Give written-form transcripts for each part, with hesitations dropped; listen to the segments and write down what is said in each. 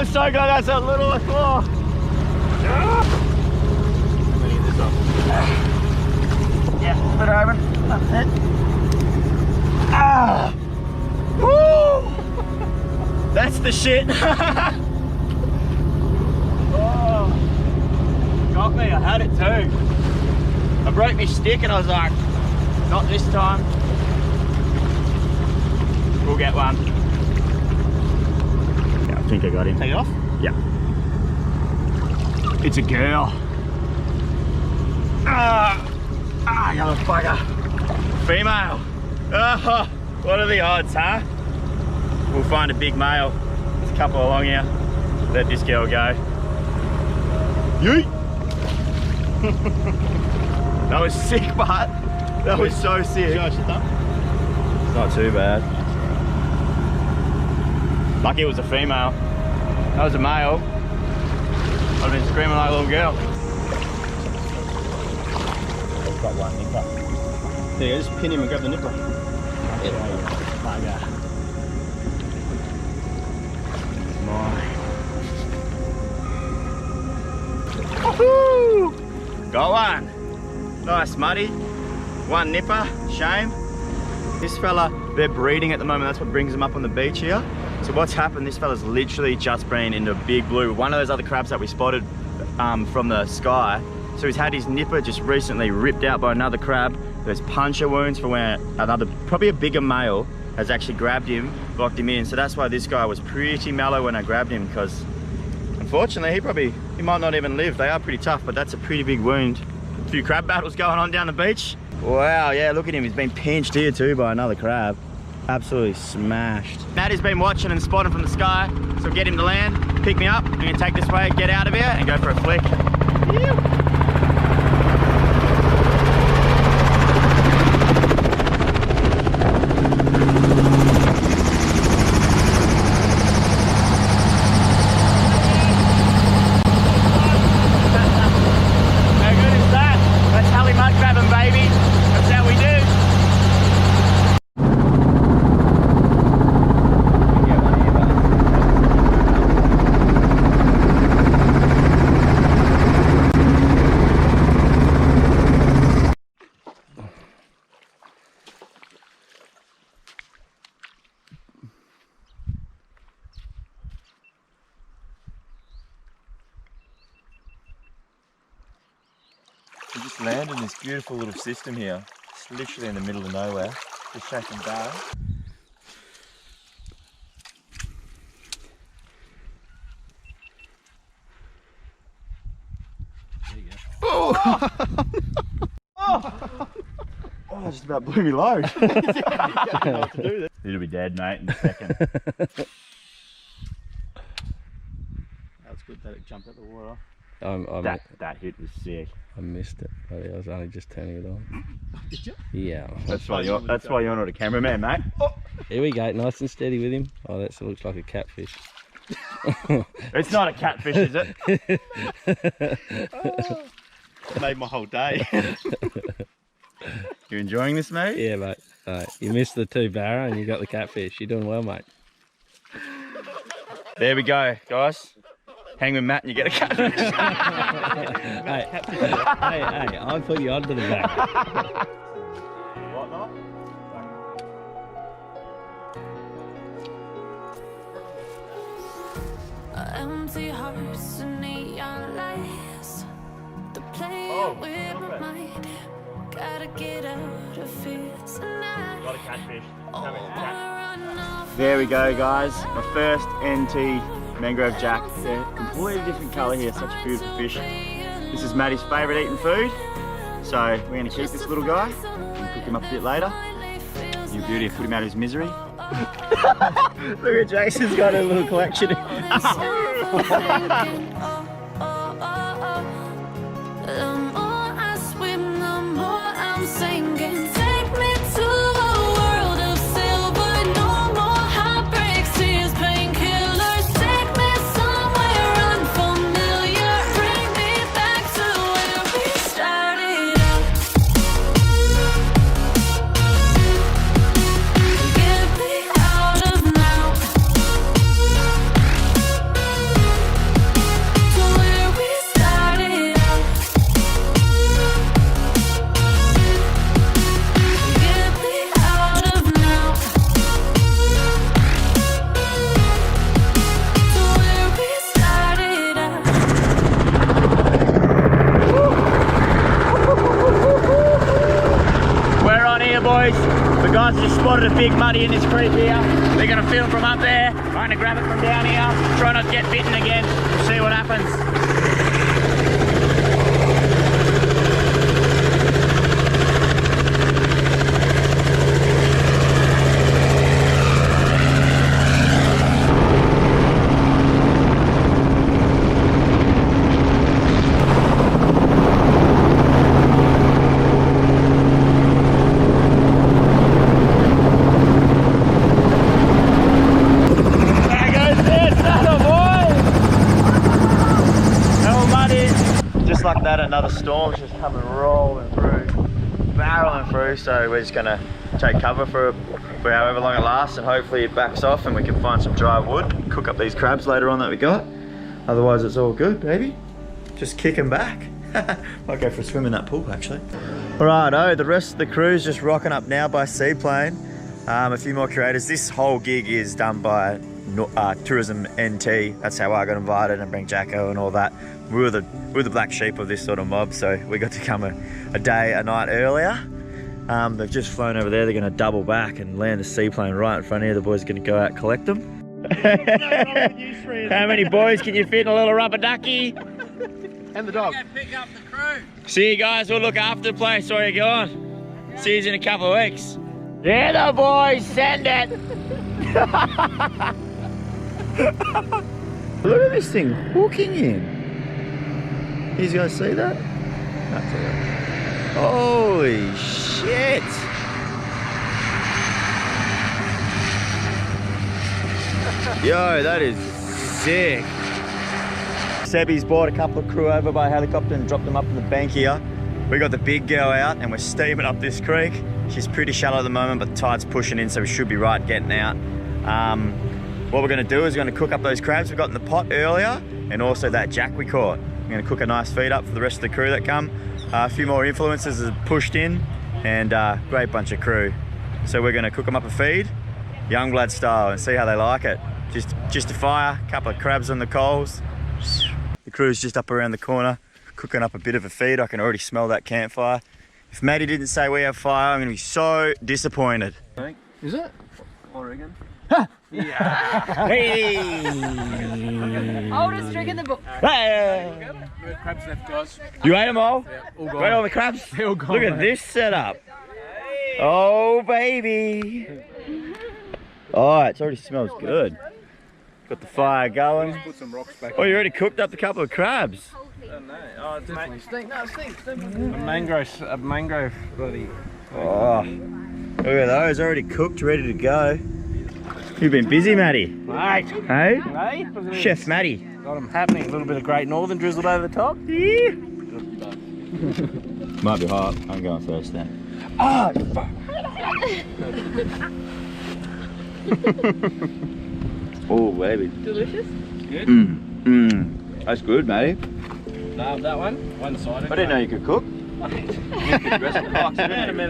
I'm so glad that's a little one. Oh. Yeah, put it over. That's it. Ah! Woo! That's the shit. Oh, got me, I had it too. I broke my stick and I was like, not this time. We'll get one. Yeah, I think I got him. Take it off? Yeah. It's a girl. Yellow bugger. Female. Oh, what are the odds, huh? We'll find a big male. There's a couple along here. Let this girl go. Yeet! That was sick, but that was so sick. It's not too bad. Lucky it was a female. That was a male. I'd have been screaming like a little girl. I've got one nipper. There you go, just pin him and grab the nipper. Woohoo! Got one. Nice muddy. One nipper. Shame. This fella, they're breeding at the moment. That's what brings them up on the beach here. So what's happened, this fella's literally just been into a big blue. One of those other crabs that we spotted from the sky. So he's had his nipper just recently ripped out by another crab. There's puncture wounds for where another, probably a bigger male, has actually grabbed him, locked him in. So that's why this guy was pretty mellow when I grabbed him, because unfortunately he might not even live. They are pretty tough, but that's a pretty big wound. A few crab battles going on down the beach. Wow, yeah, look at him. He's been pinched here too by another crab. Absolutely smashed. Maddie's been watching and spotting from the sky, so get him to land, pick me up. I'm gonna take this way, get out of here, and go for a flick. Ew. We just landed in this beautiful little system here. It's literally in the middle of nowhere. Just shaking down. There you go. Oh! Oh, just about blew me load. It'll be dead, mate, in a second. That's good that it jumped out the water. That hit was sick. I missed it, but I was only just turning it on. Did you? Yeah. That's why you're not a cameraman, mate. Oh. Here we go, nice and steady with him. Oh, that looks like a catfish. It's not a catfish, is it? Oh, made my whole day. You enjoying this, mate? Yeah, mate. You missed the 2 barra and you got the catfish. You're doing well, mate. There we go, guys. Hang with Matt and you get a catfish. hey, I put you onto the back. What not? Empty hearts and neon lights. The play with my mind. Gotta get out of here tonight. Got a catfish. There we go, guys. My first NT mangrove jack. They're completely different colour here. Such a beautiful fish. This is Maddie's favourite eating food. So we're going to keep this little guy and cook him up a bit later. You beauty, put him out of his misery. Look at Jason's got a little collection. The more I swim, the more I'm sinking. Take me to a world of silver. No more heartbreaks, tears, painkillers. Take me somewhere unfamiliar. Bring me back to where we started out. Get me out of now. spotted a big muddy in this creek here. We're gonna film from up there, trying to grab it from down here, try not to get bitten again, we'll see what happens. Like that, another storm's just coming rolling through, barreling through, so we're just gonna take cover for however long it lasts, and hopefully it backs off and we can find some dry wood, cook up these crabs later on that we got. Otherwise it's all good, baby. Just kicking back. Might go for a swim in that pool actually. Righto, the rest of the crew's just rocking up now by seaplane. A few more creators. This whole gig is done by Tourism NT. That's how I got invited, and bring Jacko and all that. We're the black sheep of this sort of mob, so we got to come a night earlier. They've just flown over there. They're going to double back and land a seaplane right in front here. The boys are going to go out and collect them. How many boys can you fit in a little rubber ducky? And the dog. Pick up the crew. See you guys. We'll look after the place. Where you going? See you in a couple of weeks. Yeah, the boys. Send it. Look at this thing hooking in. You guys see that? That's all right. Holy shit! Yo, that is sick. Sebby's brought a couple of crew over by helicopter and dropped them up on the bank here. We got the big girl out and we're steaming up this creek. She's pretty shallow at the moment, but the tide's pushing in, so we should be right getting out. What we're gonna do is we're gonna cook up those crabs we got in the pot earlier, and also that jack we caught. I'm gonna cook a nice feed up for the rest of the crew that come. A few more influencers have pushed in, and great bunch of crew. So we're gonna cook them up a feed, Youngblood style, and see how they like it. Just a fire, a couple of crabs on the coals. The crew's just up around the corner, cooking up a bit of a feed. I can already smell that campfire. If Maddie didn't say we have fire, I'm gonna be so disappointed. Is it? Oregon. Yeah. Hey! Oldest trick in the book. Hey! Crabs left, guys. You ate them all? Yeah, all gone. Where are all the crabs? They're all gone, Look at mate. this setup. Oh, baby. Oh, it already smells good. Got the fire going. Put some rocks back. Oh, you already cooked up a couple of crabs. Oh, definitely. Stink. A mangrove bloody. Oh, look at those, already cooked, ready to go. You've been busy, Matty. Mate. Hey? Hey? Chef Matty. Got them happening. A little bit of Great Northern drizzled over the top. Yeah. Might be hot. I'm going first then. Ah, fuck. Oh, baby. Delicious. Good. That's good, Matty. Love that one. One sided. I didn't know you could cook. Many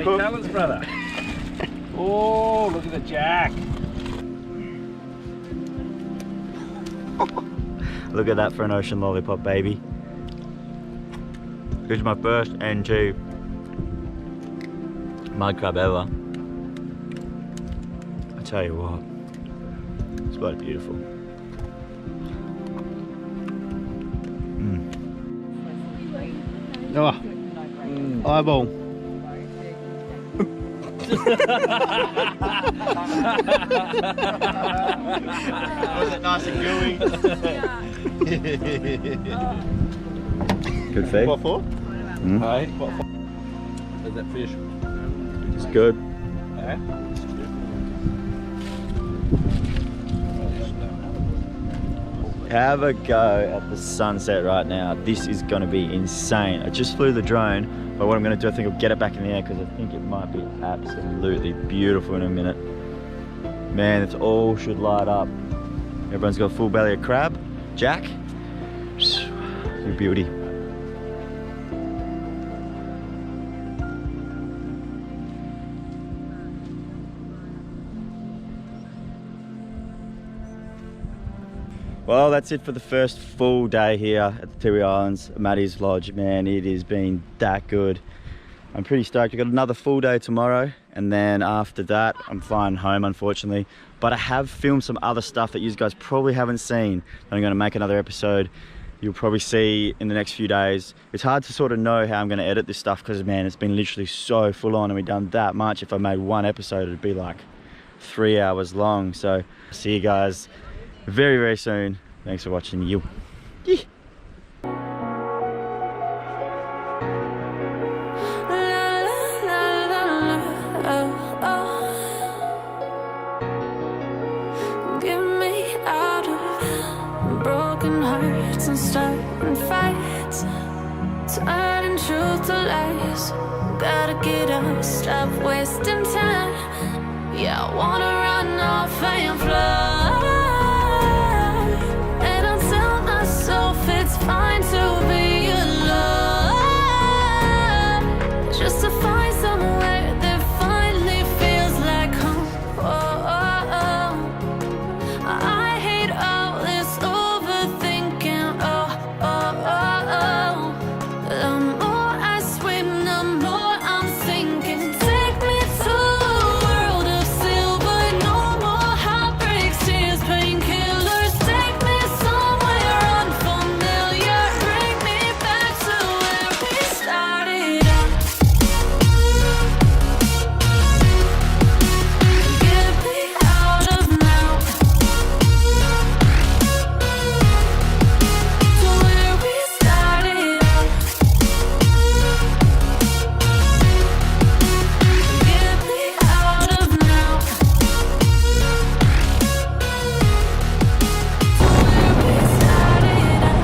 talents, brother. Oh, look at the jack. Look at that for an ocean lollipop, baby. This is my first NT mud crab ever. I tell you what, it's bloody beautiful. Oh, eyeball. Was it nice and gooey? Good feed. What for? Hey, what for? There's that fish. It's good. Hey? Have a go at the sunset right now. This is going to be insane. I just flew the drone, but what I'm going to do, I think I'll get it back in the air because I think it might be absolutely beautiful in a minute. Man, it all should light up. Everyone's got a full belly of crab. Jack, you beauty. Well, that's it for the first full day here at the Tiwi Islands, Matty's Lodge. Man, it has been that good. I'm pretty stoked. We've got another full day tomorrow, and then after that I'm flying home, unfortunately. But I have filmed some other stuff that you guys probably haven't seen. I'm going to make another episode you'll probably see in the next few days. It's hard to sort of know how I'm going to edit this stuff because, man, it's been literally so full on and we've done that much. If I made one episode, it'd be like 3 hours long. So see you guys very, very soon. Thanks for watching. You. Get me out of broken hearts and starting fights, turning truth to lies. Gotta get up, stop wasting time. Yeah, I wanna run off and fly. And I'll tell myself it's fine to be alone, just to find somewhere that finally feels like home. I hate all this overthinking. The more I swim, the more I'm sinking. Take me to a world of silver. No more heartbreaks, tears, painkillers. Take me somewhere unfamiliar. Bring me back to where we started out. Get me out of now, to where we started out. Get me out of now, to where we started out.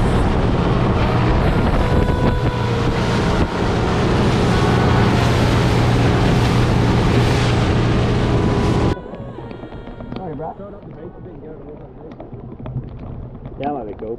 Yeah, might be cool.